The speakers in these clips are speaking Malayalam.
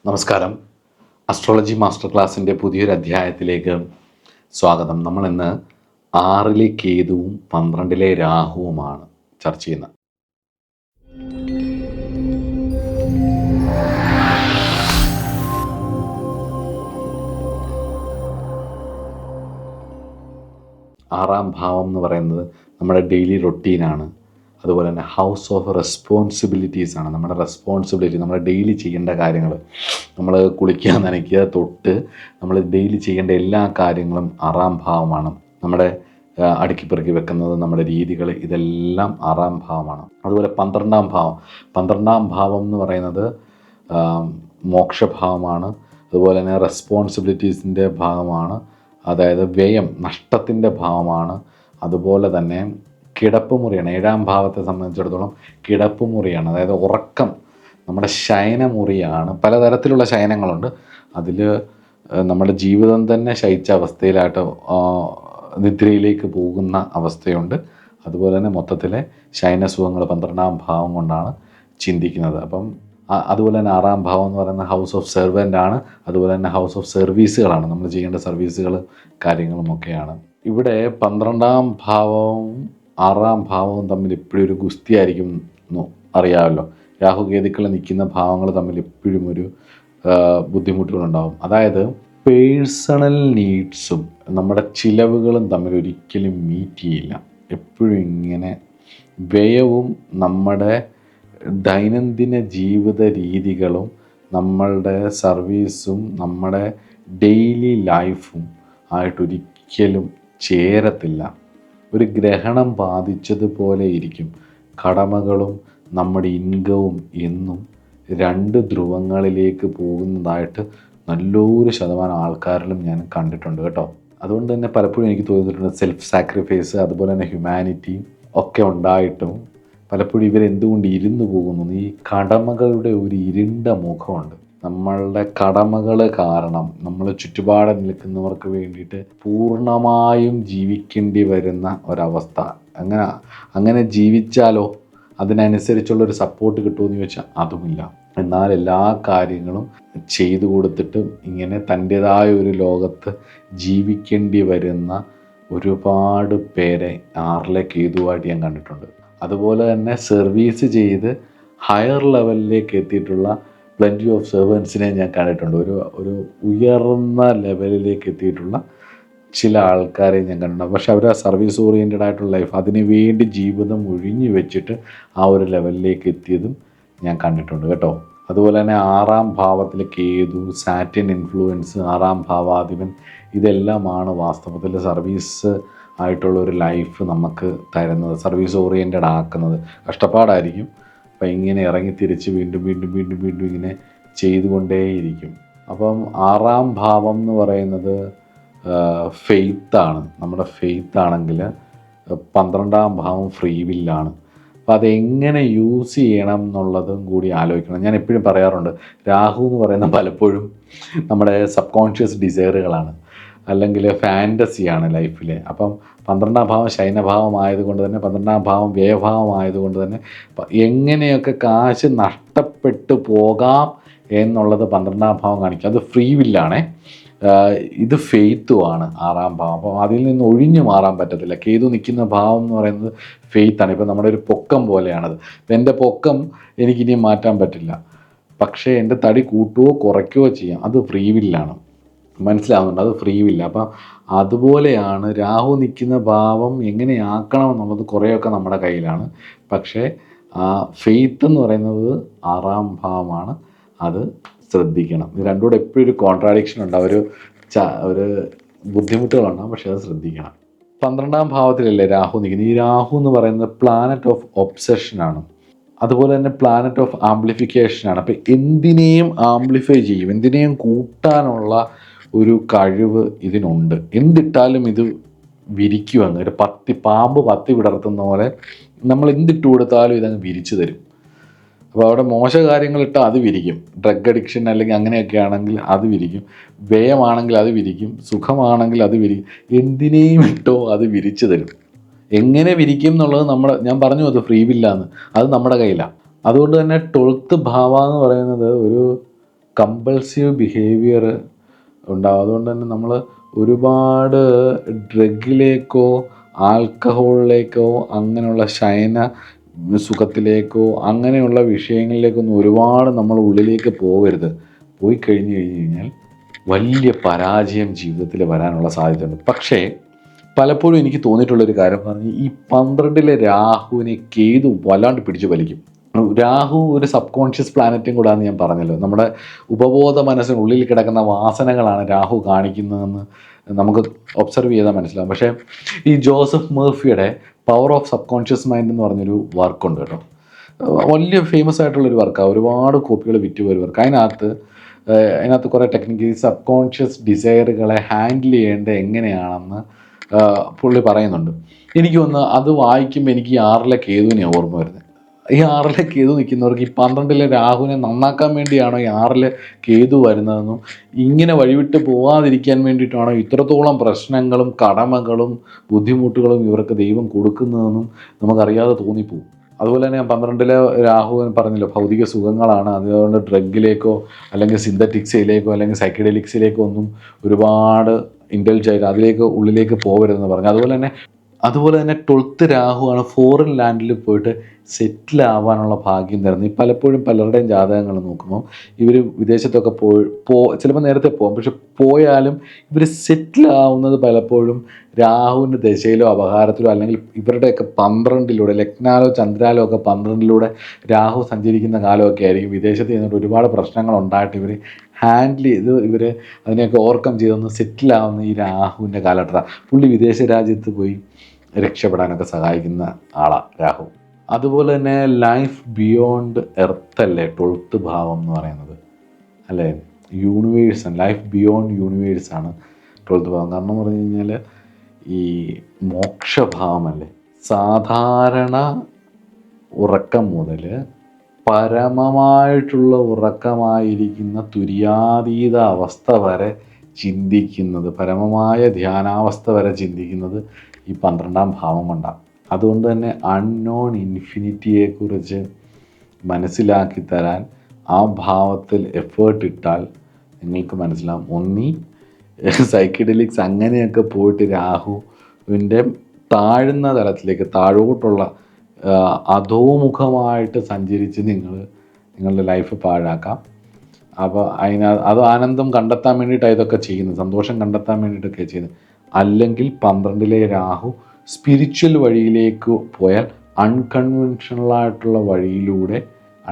നമസ്കാരം. അസ്ട്രോളജി മാസ്റ്റർ ക്ലാസ്സിൻ്റെ പുതിയൊരു അധ്യായത്തിലേക്ക് സ്വാഗതം. നമ്മൾ ഇന്ന് 6-ലെ കേതുവും 12-ലെ രാഹുവുമാണ് ചർച്ച ചെയ്യുന്നത്. ആറാം ഭാവം എന്ന് പറയുന്നത് നമ്മുടെ ഡെയിലി റൊട്ടീനാണ്. അതുപോലെ തന്നെ ഹൗസ് ഓഫ് റെസ്പോൺസിബിലിറ്റീസ് ആണ്. നമ്മുടെ റെസ്പോൺസിബിലിറ്റി, നമ്മൾ ഡെയിലി ചെയ്യേണ്ട കാര്യങ്ങൾ, നമ്മൾ കുളിക്കുക നനയ്ക്കുക തൊട്ട് നമ്മൾ ഡെയിലി ചെയ്യേണ്ട എല്ലാ കാര്യങ്ങളും ആറാം ഭാവമാണ്. നമ്മുടെ അടുക്കിപ്പെറുക്കി വെക്കുന്നത്, നമ്മുടെ രീതികൾ, ഇതെല്ലാം ആറാം ഭാവമാണ്. അതുപോലെ 12ാം ഭാവം എന്ന് പറയുന്നത് മോക്ഷഭാവമാണ്. അതുപോലെ തന്നെ റെസ്പോൺസിബിലിറ്റീസിൻ്റെ ഭാഗമാണ്. അതായത് വ്യയം, നഷ്ടത്തിൻ്റെ ഭാവമാണ്. അതുപോലെ തന്നെ കിടപ്പുമുറിയാണ്. 7ാം ഭാവത്തെ സംബന്ധിച്ചിടത്തോളം കിടപ്പുമുറിയാണ്. അതായത് ഉറക്കം, നമ്മുടെ ശയനമുറിയാണ്. പലതരത്തിലുള്ള ശയനങ്ങളുണ്ട്. അതിൽ നമ്മുടെ ജീവിതം തന്നെ ശയിച്ച അവസ്ഥയിലായിട്ട് നിദ്രയിലേക്ക് പോകുന്ന അവസ്ഥയുണ്ട്. അതുപോലെ തന്നെ മൊത്തത്തിലെ ശയനസുഖങ്ങൾ 12ാം ഭാവം കൊണ്ടാണ് ചിന്തിക്കുന്നത്. അപ്പം അതുപോലെ തന്നെ 6ാം ഭാവം എന്ന് പറയുന്നത് ഹൗസ് ഓഫ് സെർവൻ്റ് ആണ്. അതുപോലെ തന്നെ ഹൗസ് ഓഫ് സർവീസുകളാണ്. നമ്മൾ ചെയ്യേണ്ട സർവീസുകൾ കാര്യങ്ങളുമൊക്കെയാണ്. ഇവിടെ 12ാം ഭാവവും 6ാം ഭാവവും തമ്മിൽ എപ്പോഴും ഒരു ഗുസ്തിയായിരിക്കും അറിയാമല്ലോ. രാഹുകേതുക്കൾ നിൽക്കുന്ന ഭാവങ്ങൾ തമ്മിൽ എപ്പോഴും ഒരു ബുദ്ധിമുട്ടുകളുണ്ടാകും. അതായത് പേഴ്സണൽ നീഡ്സും നമ്മുടെ ചിലവുകളും തമ്മിൽ ഒരിക്കലും മീറ്റ് ചെയ്യില്ല. എപ്പോഴും ഇങ്ങനെ വ്യയവും നമ്മുടെ ദൈനംദിന ജീവിത രീതികളും നമ്മളുടെ സർവീസും നമ്മുടെ ഡെയിലി ലൈഫും ആയിട്ടൊരിക്കലും ചേരത്തില്ല. ഒരു ഗ്രഹണം ബാധിച്ചതുപോലെ ഇരിക്കും. കടമകളും നമ്മുടെ ഇൻകവും എന്നും 2 ധ്രുവങ്ങളിലേക്ക് പോകുന്നതായിട്ട് നല്ലൊരു ശതമാനം ആൾക്കാരിലും ഞാൻ കണ്ടിട്ടുണ്ട് കേട്ടോ. അതുകൊണ്ട് തന്നെ പലപ്പോഴും എനിക്ക് തോന്നിയിട്ടുണ്ട് സെൽഫ് സാക്രിഫൈസ്, അതുപോലെ തന്നെ ഹ്യൂമാനിറ്റി ഒക്കെ ഉണ്ടായിട്ടും പലപ്പോഴും ഇവരെന്തുകൊണ്ട് ഇരുന്ന് പോകുന്നു. ഈ കടമകളുടെ ഒരു ഇരുണ്ട മുഖമുണ്ട്. നമ്മളുടെ കടമകൾ കാരണം നമ്മൾ ചുറ്റുപാട് നിൽക്കുന്നവർക്ക് വേണ്ടിയിട്ട് പൂർണ്ണമായും ജീവിക്കേണ്ടി വരുന്ന ഒരവസ്ഥ. അങ്ങനെ ജീവിച്ചാലോ അതിനനുസരിച്ചുള്ളൊരു സപ്പോർട്ട് കിട്ടുമെന്ന് ചോദിച്ചാൽ അതുമില്ല. എന്നാൽ എല്ലാ കാര്യങ്ങളും ചെയ്തു കൊടുത്തിട്ടും ഇങ്ങനെ തൻ്റേതായ ഒരു ലോകത്ത് ജീവിക്കേണ്ടി വരുന്ന ഒരുപാട് പേരെ 6-ലെ കേതുവായിട്ട് ഞാൻ കണ്ടിട്ടുണ്ട്. അതുപോലെ തന്നെ സർവീസ് ചെയ്ത് ഹയർ ലെവലിലേക്ക് എത്തിയിട്ടുള്ള പ്ലൻറ്റി ഓഫ് സെർവൻസിനെ ഞാൻ കണ്ടിട്ടുണ്ട്. ഒരു ഉയർന്ന ലെവലിലേക്ക് എത്തിയിട്ടുള്ള ചില ആൾക്കാരെ ഞാൻ കണ്ടിട്ടുണ്ട്. പക്ഷെ അവർ ആ സർവീസ് ഓറിയൻറ്റഡ് ആയിട്ടുള്ള ലൈഫ്, അതിന് വേണ്ടി ജീവിതം ഒഴിഞ്ഞു വെച്ചിട്ട് ആ ഒരു ലെവലിലേക്ക് എത്തിയതും ഞാൻ കണ്ടിട്ടുണ്ട് കേട്ടോ. അതുപോലെ തന്നെ 6ാം ഭാവത്തിൽ കേതു, സാറ്റൻ ഇൻഫ്ലുവൻസ്, 6ാം ഭാവാധിപൻ, ഇതെല്ലാമാണ് വാസ്തവത്തിൽ സർവീസ് ആയിട്ടുള്ള ഒരു ലൈഫ് നമുക്ക് തരുന്നത്, സർവീസ് ഓറിയൻറ്റഡ് ആക്കുന്നത്. കഷ്ടപ്പാടായിരിക്കും. അപ്പം ഇങ്ങനെ ഇറങ്ങി തിരിച്ച് വീണ്ടും ഇങ്ങനെ ചെയ്തുകൊണ്ടേയിരിക്കും. അപ്പം 6ാം ഭാവം എന്ന് പറയുന്നത് ഫെയ്ത്താണ്. നമ്മുടെ ഫെയ്ത്ത് ആണെങ്കിൽ 12ാം ഭാവം ഫ്രീ വില്ലാണ്. അപ്പോൾ അതെങ്ങനെ യൂസ് ചെയ്യണം എന്നുള്ളതും കൂടി ആലോചിക്കണം. ഞാൻ എപ്പോഴും പറയാറുണ്ട്, രാഹു എന്ന് പറയുന്നത് പലപ്പോഴും നമ്മുടെ സബ് കോൺഷ്യസ് ഡിസയറുകളാണ്, അല്ലെങ്കിൽ ഫാൻറ്റസിയാണ് ലൈഫിലെ. അപ്പം 12ാം ഭാവം ശയനഭാവം ആയതുകൊണ്ട് തന്നെ, 12ാം ഭാവം വ്യയഭാവം ആയതുകൊണ്ട് തന്നെ എങ്ങനെയൊക്കെ കാശ് നഷ്ടപ്പെട്ടു പോകാം എന്നുള്ളത് 12ാം ഭാവം കാണിക്കും. അത് ഫ്രീ വില്ലാണേ. ഇത് ഫെയ്ത്തുമാണ് 6ാം ഭാവം. അപ്പോൾ അതിൽ നിന്ന് ഒഴിഞ്ഞു മാറാൻ പറ്റത്തില്ല. കേതു നിൽക്കുന്ന ഭാവം എന്ന് പറയുന്നത് ഫെയ്ത്താണ്. ഇപ്പോൾ നമ്മുടെ ഒരു പൊക്കം പോലെയാണത്. ഇപ്പം എൻ്റെ പൊക്കം എനിക്കിനി മാറ്റാൻ പറ്റില്ല, പക്ഷേ എൻ്റെ തടി കൂട്ടുകയോ കുറയ്ക്കുകയോ ചെയ്യാം. അത് ഫ്രീ വില്ലാണ്. മനസ്സിലാവുന്നുണ്ട്, അത് ഫ്രീ വില്ല. അപ്പം അതുപോലെയാണ് രാഹു നിൽക്കുന്ന ഭാവം എങ്ങനെയാക്കണം എന്നുള്ളത് കുറേയൊക്കെ നമ്മുടെ കയ്യിലാണ്. പക്ഷേ ഫെയ്ത്ത് എന്ന് പറയുന്നത് 6ാം ഭാവമാണ്. അത് ശ്രദ്ധിക്കണം. ഇത് രണ്ടുകൂടെ എപ്പോഴും ഒരു കോൺട്രാഡിക്ഷൻ ഉണ്ട്, ഒരു ബുദ്ധിമുട്ടുകളുണ്ടാകും. പക്ഷേ അത് ശ്രദ്ധിക്കണം. 12ാം ഭാവത്തിലല്ലേ രാഹു നിൽക്കുന്നത്. ഈ രാഹു എന്ന് പറയുന്നത് പ്ലാനറ്റ് ഓഫ് ഒബ്സഷനാണ്. അതുപോലെ തന്നെ പ്ലാനറ്റ് ഓഫ് ആംപ്ലിഫിക്കേഷനാണ്. അപ്പം എന്തിനേയും ആംപ്ലിഫൈ ചെയ്യും, എന്തിനേയും കൂട്ടാനുള്ള ഒരു കഴിവ് ഇതിനുണ്ട്. എന്തിട്ടാലും ഇത് വിരിക്കും. അങ്ങ് ഒരു പാമ്പ് പത്തി വിടർത്തുന്ന പോലെ നമ്മൾ എന്തിട്ട് കൊടുത്താലും ഇതങ്ങ് വിരിച്ചു തരും. അപ്പോൾ അവിടെ മോശ കാര്യങ്ങളിട്ടാൽ അത് വിരിക്കും. ഡ്രഗ് അഡിക്ഷൻ അല്ലെങ്കിൽ അങ്ങനെയൊക്കെ ആണെങ്കിൽ അത് വിരിക്കും. വ്യയമാണെങ്കിൽ അത് വിരിക്കും. സുഖമാണെങ്കിൽ അത് വിരിക്കും. എന്തിനേയും ഇട്ടോ അത് വിരിച്ചു തരും. എങ്ങനെ വിരിക്കും എന്നുള്ളത് ഞാൻ പറഞ്ഞു അത് ഫ്രീ വില്ലാന്ന്, അത് നമ്മുടെ കയ്യിലാണ്. അതുകൊണ്ട് തന്നെ 12th ഭാവ എന്ന് പറയുന്നത് ഒരു കമ്പൾസീവ് ബിഹേവിയർ ഉണ്ടാവും. അതുകൊണ്ട് തന്നെ നമ്മൾ ഒരുപാട് ഡ്രഗിലേക്കോ ആൽക്കഹോളിലേക്കോ അങ്ങനെയുള്ള ശയന സുഖത്തിലേക്കോ അങ്ങനെയുള്ള വിഷയങ്ങളിലേക്കൊന്നും ഒരുപാട് നമ്മൾ ഉള്ളിലേക്ക് പോകരുത്. പോയി കഴിഞ്ഞ് കഴിഞ്ഞാൽ വലിയ പരാജയം ജീവിതത്തിൽ വരാനുള്ള സാധ്യതയുണ്ട്. പക്ഷേ പലപ്പോഴും എനിക്ക് തോന്നിയിട്ടുള്ളൊരു കാര്യം പറഞ്ഞാൽ ഈ 12-ലെ രാഹുവിനെ കേതു വല്ലാണ്ട് പിടിച്ചു വലിക്കും. രാഹു ഒരു സബ് കോൺഷ്യസ് പ്ലാനറ്റും കൂടാന്ന് ഞാൻ പറഞ്ഞല്ലോ. നമ്മുടെ ഉപബോധ മനസ്സിനുള്ളിൽ കിടക്കുന്ന വാസനകളാണ് രാഹു കാണിക്കുന്നതെന്ന് നമുക്ക് ഒബ്സർവ് ചെയ്താൽ മനസ്സിലാവും. പക്ഷേ ഈ ജോസഫ് മേർഫിയുടെ power of subconscious mind എന്ന് പറഞ്ഞൊരു വർക്കുണ്ട് കേട്ടോ. വലിയ ഫേമസ് ആയിട്ടുള്ളൊരു വർക്കാണ്, ഒരുപാട് കോപ്പികൾ വിറ്റുപോയ ഒരു വർക്ക്. അതിനകത്ത് കുറേ ടെക്നിക്കലി സബ് കോൺഷ്യസ് ഡിസയറുകളെ ഹാൻഡിൽ ചെയ്യേണ്ടത് എങ്ങനെയാണെന്ന് പുള്ളി പറയുന്നുണ്ട്. എനിക്ക് തോന്നുന്നു അത് വായിക്കുമ്പോൾ എനിക്ക് ഈ 6-ലെ കേതുവിനെ ഓർമ്മ വരുന്നത്. ഈ 6-ലെ കേതു നിൽക്കുന്നവർക്ക് ഈ 12-ലെ രാഹുവിനെ നന്നാക്കാൻ വേണ്ടിയാണോ ഈ 6-ലെ കേതു വരുന്നതെന്നും ഇങ്ങനെ വഴിവിട്ട് പോവാതിരിക്കാൻ വേണ്ടിയിട്ടാണോ ഇത്രത്തോളം പ്രശ്നങ്ങളും കടമകളും ബുദ്ധിമുട്ടുകളും ഇവർക്ക് ദൈവം കൊടുക്കുന്നതെന്നും നമുക്കറിയാതെ തോന്നിപ്പോവും. അതുപോലെ തന്നെ 12-ലെ രാഹു പറഞ്ഞല്ലോ ഭൗതിക സുഖങ്ങളാണ്, അതുകൊണ്ട് ഡ്രഗിലേക്കോ അല്ലെങ്കിൽ സിന്തറ്റിക്സിലേക്കോ അല്ലെങ്കിൽ സൈക്കഡെലിക്സിലേക്കോ ഒന്നും ഒരുപാട് ഇൻഡൽജ് ആയിട്ട് അതിലേക്ക് ഉള്ളിലേക്ക് പോകരുതെന്ന് പറഞ്ഞു. അതുപോലെ തന്നെ 12th രാഹുവാണ് ഫോറിൻ ലാൻഡിൽ പോയിട്ട് സെറ്റിൽ ആവാനുള്ള ഭാഗ്യം തരുന്നത്. ഈ പലപ്പോഴും പലരുടെയും ജാതകങ്ങൾ നോക്കുമ്പോൾ ഇവർ വിദേശത്തൊക്കെ ചിലപ്പോൾ നേരത്തെ പോകും, പക്ഷെ പോയാലും ഇവർ സെറ്റിൽ ആവുന്നത് പലപ്പോഴും രാഹുവിൻ്റെ ദശയിലോ അപഹാരത്തിലോ അല്ലെങ്കിൽ ഇവരുടെയൊക്കെ 12-ലൂടെ ലഗ്നാലോ ചന്ദ്രാലോ ഒക്കെ 12-ലൂടെ രാഹു സഞ്ചരിക്കുന്ന കാലമൊക്കെ ആയിരിക്കും. വിദേശത്ത് ചെന്നിട്ട് ഒരുപാട് പ്രശ്നങ്ങൾ ഉണ്ടായിട്ട് ഇവർ ഹാൻഡിൽ ചെയ്ത് ഇവർ അതിനെയൊക്കെ ഓവർകം ചെയ്തൊന്ന് സെറ്റിലാവുന്ന ഈ രാഹുവിൻ്റെ കാലഘട്ടമാണ്. പുള്ളി വിദേശ രാജ്യത്ത് പോയി രക്ഷപ്പെടാനൊക്കെ സഹായിക്കുന്ന ആളാണ് രാഹു. അതുപോലെ തന്നെ ലൈഫ് ബിയോണ്ട് എർത്ത് അല്ലേ 12th ഭാവം എന്ന് പറയുന്നത് അല്ലേ, യൂണിവേഴ്സാണ്. ലൈഫ് ബിയോണ്ട് യൂണിവേഴ്സാണ് 12th ഭാവം. കാരണം എന്ന് പറഞ്ഞു കഴിഞ്ഞാൽ ഈ മോക്ഷഭാവമല്ലേ, സാധാരണ ഉറക്കം മുതൽ പരമമായിട്ടുള്ള ഉറക്കമായിരിക്കുന്ന തുര്യാതീത അവസ്ഥ വരെ ചിന്തിക്കുന്നത്, പരമമായ ധ്യാനാവസ്ഥ വരെ ചിന്തിക്കുന്നത് ഈ 12-ാം ഭാവം കൊണ്ടാണ്. അതുകൊണ്ട് തന്നെ അൺനോൺ ഇൻഫിനിറ്റിയെക്കുറിച്ച് മനസ്സിലാക്കി തരാൻ ആ ഭാവത്തിൽ എഫേർട്ട് ഇട്ടാൽ നിങ്ങൾക്ക് മനസ്സിലാവും. ഒന്നീ സൈക്കഡെലിക്സ് അങ്ങനെയൊക്കെ പോയിട്ട് രാഹുവിൻ്റെ താഴ്ന്ന തലത്തിലേക്ക് താഴോട്ടുള്ള അധോമുഖമായിട്ട് സഞ്ചരിച്ച് നിങ്ങളുടെ ലൈഫ് പാഴാക്കാം. അപ്പോൾ അത് ആനന്ദം കണ്ടെത്താൻ വേണ്ടിയിട്ടാണ് ഇതൊക്കെ ചെയ്യുന്നത്, സന്തോഷം കണ്ടെത്താൻ വേണ്ടിയിട്ടൊക്കെ ചെയ്യുന്നത്. അല്ലെങ്കിൽ 12-ലെ രാഹു സ്പിരിച്വൽ വഴിയിലേക്ക് പോയാൽ അൺകൺവെൻഷണലായിട്ടുള്ള വഴിയിലൂടെ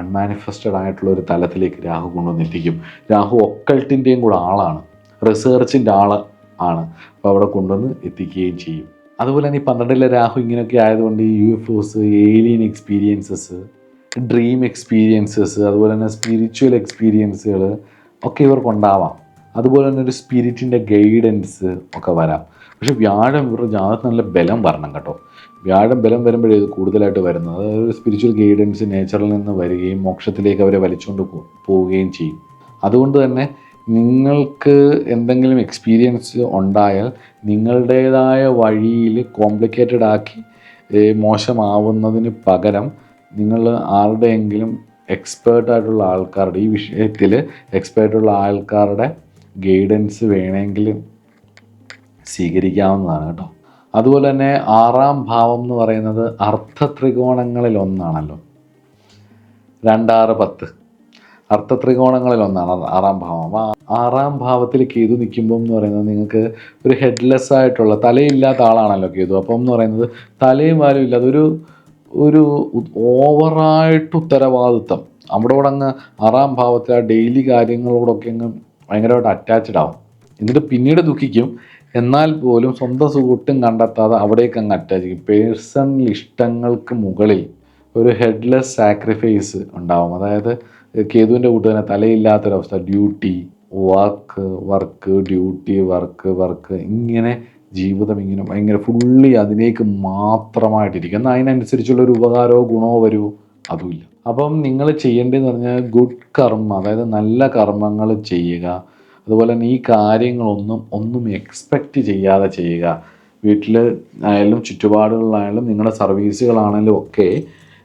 അൺമാനിഫെസ്റ്റഡ് ആയിട്ടുള്ള ഒരു തലത്തിലേക്ക് രാഹു കൊണ്ടുവന്നെത്തിക്കും. രാഹു ഒക്കൾട്ടിൻ്റെയും കൂടെ ആളാണ്, റിസർച്ചിൻ്റെ ആണ്. അപ്പോൾ അവിടെ കൊണ്ടുവന്ന് എത്തിക്കുകയും ചെയ്യും. അതുപോലെ തന്നെ ഈ 12-ലെ രാഹു ഇങ്ങനെയൊക്കെ ആയതുകൊണ്ട് ഈ UFOs, alien experiences, dream experiences, അതുപോലെ തന്നെ സ്പിരിച്വൽ എക്സ്പീരിയൻസുകൾ ഒക്കെ ഇവർക്കുണ്ടാവാം. അതുപോലെ തന്നെ ഒരു സ്പിരിറ്റിൻ്റെ ഗൈഡൻസ് ഒക്കെ വരാം. പക്ഷെ വ്യാഴം ഇവരുടെ ജാതകത്തിന് നല്ല ബലം വരണം കേട്ടോ. വ്യാഴം ബലം വരുമ്പോഴേ ഇത് കൂടുതലായിട്ട് വരുന്നത്. അതായത് സ്പിരിച്വൽ ഗൈഡൻസ് നേച്ചറിൽ നിന്ന് വരികയും മോക്ഷത്തിലേക്ക് അവരെ വലിച്ചുകൊണ്ട് പോവുകയും ചെയ്യും. അതുകൊണ്ട് തന്നെ നിങ്ങൾക്ക് എന്തെങ്കിലും എക്സ്പീരിയൻസ് ഉണ്ടായാൽ നിങ്ങളുടേതായ വഴിയിൽ കോംപ്ലിക്കേറ്റഡ് ആക്കി മോശമാവുന്നതിന് പകരം നിങ്ങൾ ആരുടെയെങ്കിലും എക്സ്പേർട്ടായിട്ടുള്ള ആൾക്കാരുടെ, ഈ വിഷയത്തിൽ എക്സ്പേർട്ടുള്ള ആൾക്കാരുടെ ഗൈഡൻസ് വേണമെങ്കിൽ സ്വീകരിക്കാവുന്നതാണ് കേട്ടോ. അതുപോലെ തന്നെ 6-ാം ഭാവം എന്ന് പറയുന്നത് അർത്ഥ ത്രികോണങ്ങളിൽ ഒന്നാണല്ലോ. 2, 6, 10 അർത്ഥ ത്രികോണങ്ങളിൽ ഒന്നാണ് 6-ാം ഭാവം. അപ്പോൾ 6-ാം ഭാവത്തിൽ കേതു നിൽക്കുമ്പോൾ എന്ന് പറയുന്നത് നിങ്ങൾക്ക് ഒരു ഹെഡ്ലെസ് ആയിട്ടുള്ള തലയില്ലാത്ത ആളാണല്ലോ കേതു. അപ്പം എന്ന് പറയുന്നത് തലയും വാലും ഇല്ലാതെ ഒരു ഓവറായിട്ട് ഉത്തരവാദിത്വം അവിടെ അങ്ങ് 6-ാം ഭാവത്തിൽ ആ ഡെയിലി കാര്യങ്ങളോടൊക്കെ അങ്ങ് ഭയങ്കരമായിട്ട് അറ്റാച്ച്ഡ് ആവും. എന്നിട്ട് പിന്നീട് ദുഃഖിക്കും, എന്നാൽ പോലും സ്വന്തം സുഖം കണ്ടെത്താതെ അവിടേക്ക് അങ്ങ് അറ്റാച്ച് ചെയ്യും. പേഴ്സണൽ ഇഷ്ടങ്ങൾക്ക് മുകളിൽ ഒരു ഹെഡ്ലെസ് സാക്രിഫൈസ് ഉണ്ടാവും. അതായത് കേതുവിൻ്റെ കൂട്ട് തന്നെ തലയില്ലാത്തൊരവസ്ഥ, ഡ്യൂട്ടി വർക്ക് ഡ്യൂട്ടി വർക്ക് ഇങ്ങനെ ജീവിതം ഇങ്ങനെ ഭയങ്കര ഫുള്ളി അതിലേക്ക് മാത്രമായിട്ടിരിക്കും. എന്നാൽ അതിനനുസരിച്ചുള്ളൊരു ഉപകാരമോ ഗുണമോ വരുമോ അതുമില്ല. അപ്പം നിങ്ങൾ ചെയ്യേണ്ടതെന്ന് പറഞ്ഞാൽ ഗുഡ് കർമ്മ, അതായത് നല്ല കർമ്മങ്ങൾ ചെയ്യുക. അതുപോലെ തന്നെ ഈ കാര്യങ്ങളൊന്നും എക്സ്പെക്റ്റ് ചെയ്യാതെ ചെയ്യുക. വീട്ടിൽ ആയാലും ചുറ്റുപാടുകളിലായാലും നിങ്ങളുടെ സർവീസുകളാണെങ്കിലും ഒക്കെ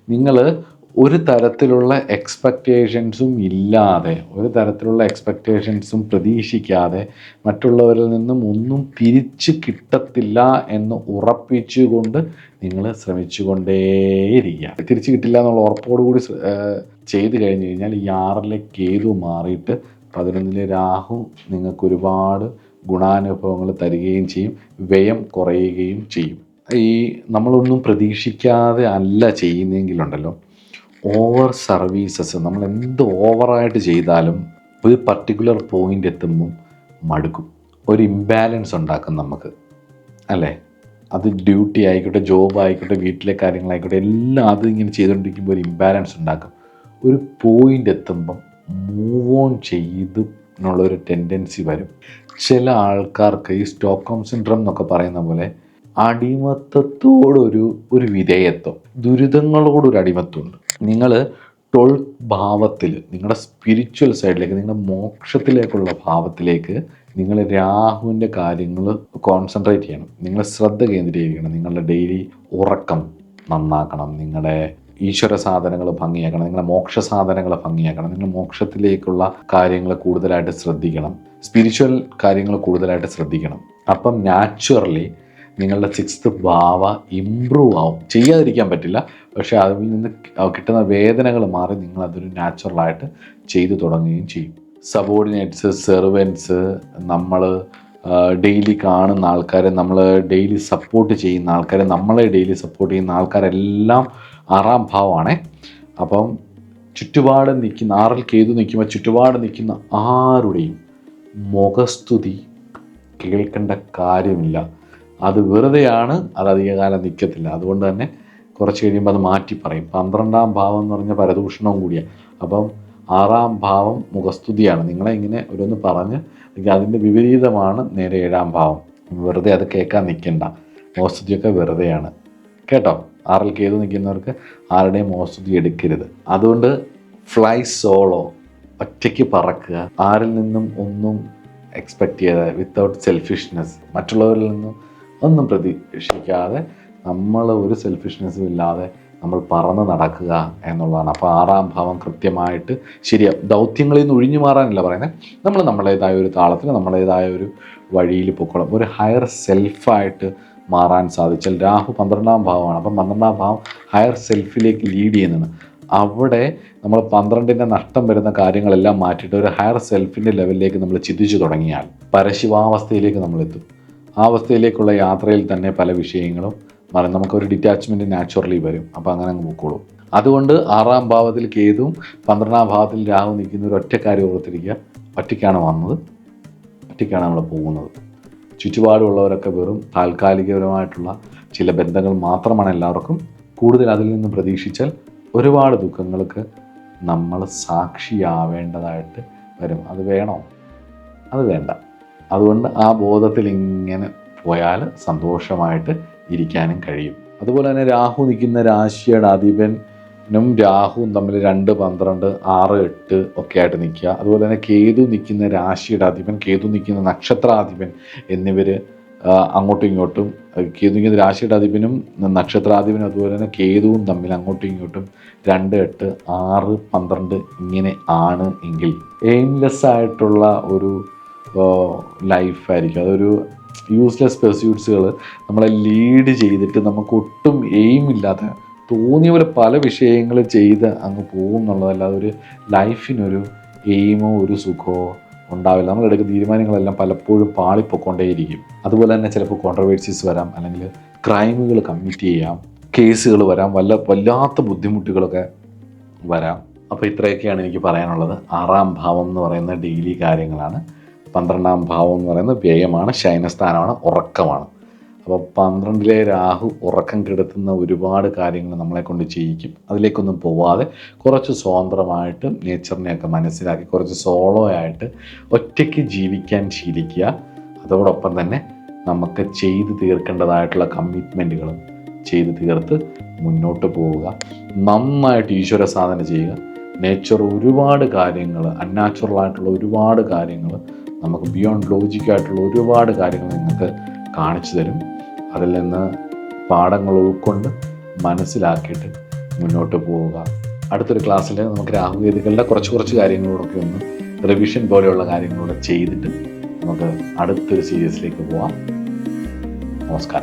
നിങ്ങൾ ഒരു തരത്തിലുള്ള എക്സ്പെക്റ്റേഷൻസും ഇല്ലാതെ, ഒരു തരത്തിലുള്ള എക്സ്പെക്റ്റേഷൻസും പ്രതീക്ഷിക്കാതെ, മറ്റുള്ളവരിൽ നിന്നും ഒന്നും തിരിച്ച് കിട്ടത്തില്ല എന്ന് ഉറപ്പിച്ചുകൊണ്ട് നിങ്ങൾ ശ്രമിച്ചുകൊണ്ടേയിരിക്കുക. തിരിച്ച് കിട്ടില്ല എന്നുള്ള ഉറപ്പോടുകൂടി ചെയ്ത് കഴിഞ്ഞ് കഴിഞ്ഞാൽ ഈ 6-ലെ കേതു മാറിയിട്ട് 11-ലെ രാഹു നിങ്ങൾക്ക് ഒരുപാട് ഗുണാനുഭവങ്ങൾ തരികയും ചെയ്യും, വ്യയം കുറയുകയും ചെയ്യും. ഈ നമ്മളൊന്നും പ്രതീക്ഷിക്കാതെ അല്ല ചെയ്യുന്നെങ്കിലുണ്ടല്ലോ, ഓവർ സർവീസസ് നമ്മൾ എന്ത് ഓവറായിട്ട് ചെയ്താലും ഒരു പർട്ടിക്കുലർ പോയിൻ്റ് എത്തുമ്പം മടുക്കും, ഒരു ഇംബാലൻസ് ഉണ്ടാക്കും നമുക്ക്, അല്ലേ? അത് ഡ്യൂട്ടി ആയിക്കോട്ടെ, ജോബ് ആയിക്കോട്ടെ, വീട്ടിലെ കാര്യങ്ങളായിക്കോട്ടെ, എല്ലാം അത് ഇങ്ങനെ ചെയ്തുകൊണ്ടിരിക്കുമ്പോൾ ഒരു ഇംബാലൻസ് ഉണ്ടാക്കും. ഒരു പോയിൻ്റ് എത്തുമ്പം മൂവ് ഓൺ ചെയ്ത് എന്നുള്ളൊരു ടെൻഡൻസി വരും. ചില ആൾക്കാർക്ക് ഈ സ്റ്റോക്ക്ഹോം സിൻഡ്രോം എന്നൊക്കെ പറയുന്ന പോലെ അടിമത്തത്തോടൊരു വിധേയത്വം, ദുരിതങ്ങളോടൊരു അടിമത്തമുണ്ട്. നിങ്ങൾ 12th ഭാവത്തിൽ, നിങ്ങളുടെ സ്പിരിച്വൽ സൈഡിലേക്ക്, നിങ്ങളുടെ മോക്ഷത്തിലേക്കുള്ള ഭാവത്തിലേക്ക് നിങ്ങൾ രാഹുവിൻ്റെ കാര്യങ്ങൾ കോൺസെൻട്രേറ്റ് ചെയ്യണം. നിങ്ങൾ ശ്രദ്ധ കേന്ദ്രീകരിക്കണം. നിങ്ങളുടെ ഡെയിലി ഉറക്കം നന്നാക്കണം, നിങ്ങളുടെ ഈശ്വര സാധനങ്ങൾ ഭംഗിയാക്കണം, നിങ്ങളുടെ മോക്ഷ സാധനങ്ങൾ ഭംഗിയാക്കണം, നിങ്ങൾ മോക്ഷത്തിലേക്കുള്ള കാര്യങ്ങൾ കൂടുതലായിട്ട് ശ്രദ്ധിക്കണം, സ്പിരിച്വൽ കാര്യങ്ങൾ കൂടുതലായിട്ട് ശ്രദ്ധിക്കണം. അപ്പം നാച്ചുറലി നിങ്ങളുടെ 6th ഭാവ ഇമ്പ്രൂവ് ആവും. ചെയ്യാതിരിക്കാൻ പറ്റില്ല, പക്ഷേ അതിൽ നിന്ന് കിട്ടുന്ന വേദനകൾ മാറി നിങ്ങളതൊരു നാച്ചുറലായിട്ട് ചെയ്തു തുടങ്ങുകയും ചെയ്യും. സബോർഡിനേറ്റ്സ്, സെർവൻസ്, നമ്മൾ ഡെയിലി കാണുന്ന ആൾക്കാരെ, നമ്മൾ ഡെയിലി സപ്പോർട്ട് ചെയ്യുന്ന ആൾക്കാരെ, നമ്മളെ ഡെയിലി സപ്പോർട്ട് ചെയ്യുന്ന ആൾക്കാരെല്ലാം 6-ാം ഭാവമാണേ. അപ്പം ചുറ്റുപാട് നിൽക്കുന്ന 6-ൽ കേതു നിൽക്കുമ്പോൾ ചുറ്റുപാട് നിൽക്കുന്ന ആരുടെയും മുഖസ്തുതി കേൾക്കേണ്ട കാര്യമില്ല. അത് വെറുതെയാണ്, അത് അധികകാലം നിൽക്കത്തില്ല. അതുകൊണ്ട് തന്നെ കുറച്ച് കഴിയുമ്പോൾ അത് മാറ്റി പറയും. 12-ാം ഭാവം എന്ന് പറഞ്ഞാൽ പരദൂഷണവും കൂടിയാണ്. അപ്പം 6-ാം ഭാവം മുഖസ്തുതിയാണ്. നിങ്ങളെ ഇങ്ങനെ ഓരോന്ന് പറഞ്ഞ്, അതിൻ്റെ വിപരീതമാണ് നേരെ 7-ാം ഭാവം. വെറുതെ അത് കേൾക്കാൻ നിൽക്കണ്ട. മുഖസ്തുതിയൊക്കെ വെറുതെയാണ് കേട്ടോ. 6-ൽ കേതു നിൽക്കുന്നവർക്ക് ആരുടെയും മുഖസ്തുതി എടുക്കരുത്. അതുകൊണ്ട് ഫ്ലൈ സോളോ, ഒറ്റയ്ക്ക് പറക്കുക, ആരിൽ നിന്നും ഒന്നും എക്സ്പെക്റ്റ് ചെയ്യാതെ, വിത്തൗട്ട് സെൽഫിഷ്നെസ്, മറ്റുള്ളവരിൽ നിന്നും ഒന്നും പ്രതീക്ഷിക്കാതെ, നമ്മൾ ഒരു സെൽഫിഷ്നെസ്സും ഇല്ലാതെ നമ്മൾ പറന്ന് നടക്കുക എന്നുള്ളതാണ്. അപ്പോൾ 6-ാം ഭാവം കൃത്യമായിട്ട് ശരിയാവും. ദൗത്യങ്ങളിൽ നിന്ന് ഒഴിഞ്ഞു മാറാനല്ല പറയുന്നത്, നമ്മൾ നമ്മുടേതായ ഒരു താളത്തിൽ, നമ്മുടേതായ ഒരു വഴിയിൽ പൊക്കോളും. ഒരു ഹയർ സെൽഫായിട്ട് മാറാൻ സാധിച്ചാൽ, രാഹു 12-ാം ഭാവമാണ്. അപ്പം 12-ാം ഭാവം ഹയർ സെൽഫിലേക്ക് ലീഡ് ചെയ്യുന്നതാണ്. അവിടെ നമ്മൾ 12-ൻ്റെ നഷ്ടം വരുന്ന കാര്യങ്ങളെല്ലാം മാറ്റിയിട്ട് ഒരു ഹയർ സെൽഫിൻ്റെ ലെവലിലേക്ക് നമ്മൾ ചിന്തിച്ചു തുടങ്ങിയാൽ പരശിവാവസ്ഥയിലേക്ക് നമ്മളെത്തും. ആ അവസ്ഥയിലേക്കുള്ള യാത്രയിൽ തന്നെ പല വിഷയങ്ങളും നമുക്കൊരു ഡിറ്റാച്ച്മെൻറ്റ് നാച്ചുറലി വരും. അപ്പോൾ അങ്ങനെ അങ്ങ് പോയിക്കോളും. അതുകൊണ്ട് 6-ാം ഭാവത്തിൽ കേതുവും 12-ാം ഭാവത്തിൽ രാഹു നിൽക്കുന്ന ഒരു ഒറ്റ കാര്യം ഓർത്തിരിക്കുക, ഒറ്റയ്ക്കാണ് വന്നത്, ഒറ്റയ്ക്കാണ് നമ്മൾ പോകുന്നത്. ചുറ്റുപാടുള്ളവരൊക്കെ വെറും താൽക്കാലികപരമായിട്ടുള്ള ചില ബന്ധങ്ങൾ മാത്രമാണ് എല്ലാവർക്കും. കൂടുതൽ അതിൽ നിന്ന് പ്രതീക്ഷിച്ചാൽ ഒരുപാട് ദുഃഖങ്ങൾക്ക് നമ്മൾ സാക്ഷിയാവേണ്ടതായിട്ട് വരും. അത് വേണോ? അത് വേണ്ട. അതുകൊണ്ട് ആ ബോധത്തിൽ ഇങ്ങനെ പോയാൽ സന്തോഷമായിട്ട് ഇരിക്കാനും കഴിയും. അതുപോലെ തന്നെ രാഹു നിൽക്കുന്ന രാശിയുടെ അധിപനും രാഹുവും തമ്മിൽ 2, 12, 6, 8 ഒക്കെ ആയിട്ട് നിൽക്കുക. അതുപോലെ തന്നെ കേതു നിൽക്കുന്ന രാശിയുടെ അധിപൻ, കേതു നിൽക്കുന്ന നക്ഷത്രാധിപൻ എന്നിവർ അങ്ങോട്ടും ഇങ്ങോട്ടും, കേതു നിൽക്കുന്ന രാശിയുടെ അധിപനും നക്ഷത്രാധിപനും അതുപോലെ തന്നെ കേതുവും തമ്മിൽ അങ്ങോട്ടും ഇങ്ങോട്ടും 2, 8, 6, 12 ഇങ്ങനെ ആണ് എങ്കിൽ എയിംലെസ് ആയിട്ടുള്ള ഒരു ലൈഫായിരിക്കും. അതൊരു യൂസ്ലെസ് പെർസ്യൂട്ട്സുകൾ നമ്മളെ ലീഡ് ചെയ്തിട്ട് നമുക്ക് ഒട്ടും എയിമില്ലാത്ത, തോന്നിയ പോലെ പല വിഷയങ്ങൾ ചെയ്ത് അങ്ങ് പോകും എന്നുള്ളതല്ലാതെ ഒരു ലൈഫിനൊരു എയിമോ ഒരു സുഖമോ ഉണ്ടാവില്ല. നമ്മളെടുക്കുന്ന തീരുമാനങ്ങളെല്ലാം പലപ്പോഴും പാളിപ്പൊക്കൊണ്ടേയിരിക്കും. അതുപോലെ തന്നെ ചിലപ്പോൾ കോൺട്രവേഴ്സീസ് വരാം, അല്ലെങ്കിൽ ക്രൈമുകൾ കമ്മിറ്റ് ചെയ്യാം, കേസുകൾ വരാം, വല്ലാത്ത ബുദ്ധിമുട്ടുകളൊക്കെ വരാം. അപ്പോൾ ഇത്രയൊക്കെയാണ് എനിക്ക് പറയാനുള്ളത്. 6-ാം ഭാവം എന്ന് പറയുന്ന ഡെയിലി കാര്യങ്ങളാണ്. 12-ാം ഭാവം എന്ന് പറയുന്നത് വ്യയമാണ്, ശയനസ്ഥാനമാണ്, ഉറക്കമാണ്. അപ്പോൾ 12-ലെ രാഹു ഉറക്കം കെടുത്തുന്ന ഒരുപാട് കാര്യങ്ങൾ നമ്മളെ കൊണ്ട് ചെയ്യിക്കും. അതിലേക്കൊന്നും പോവാതെ കുറച്ച് സ്വതന്ത്രമായിട്ട് നേച്ചറിനെയൊക്കെ മനസ്സിലാക്കി കുറച്ച് സോളോ ആയിട്ട് ഒറ്റയ്ക്ക് ജീവിക്കാൻ ശീലിക്കുക. അതോടൊപ്പം തന്നെ നമുക്ക് ചെയ്തു തീർക്കേണ്ടതായിട്ടുള്ള കമ്മിറ്റ്മെൻറ്റുകളും ചെയ്തു തീർത്ത് മുന്നോട്ട് പോവുക. നന്നായിട്ട് ഈശ്വര സാധന ചെയ്യുക. നേച്ചർ ഒരുപാട് കാര്യങ്ങൾ, അൺനാച്ചുറലായിട്ടുള്ള ഒരുപാട് കാര്യങ്ങൾ, നമുക്ക് ബിയോണ്ട് ലോജിക്കായിട്ടുള്ള ഒരുപാട് കാര്യങ്ങൾ നിങ്ങൾക്ക് കാണിച്ചു തരും. അതിൽ നിന്ന് പാഠങ്ങൾ ഉൾക്കൊണ്ട് മനസ്സിലാക്കിയിട്ട് മുന്നോട്ട് പോവുക. അടുത്തൊരു ക്ലാസ്സിൽ നമുക്ക് രാഹുകേതുക്കളുടെ കുറച്ച് കാര്യങ്ങളോടൊക്കെ ഒന്ന് റിവിഷൻ പോലെയുള്ള കാര്യങ്ങളൂടെ ചെയ്തിട്ട് നമുക്ക് അടുത്തൊരു സീരീസിലേക്ക് പോവാം. നമസ്കാരം.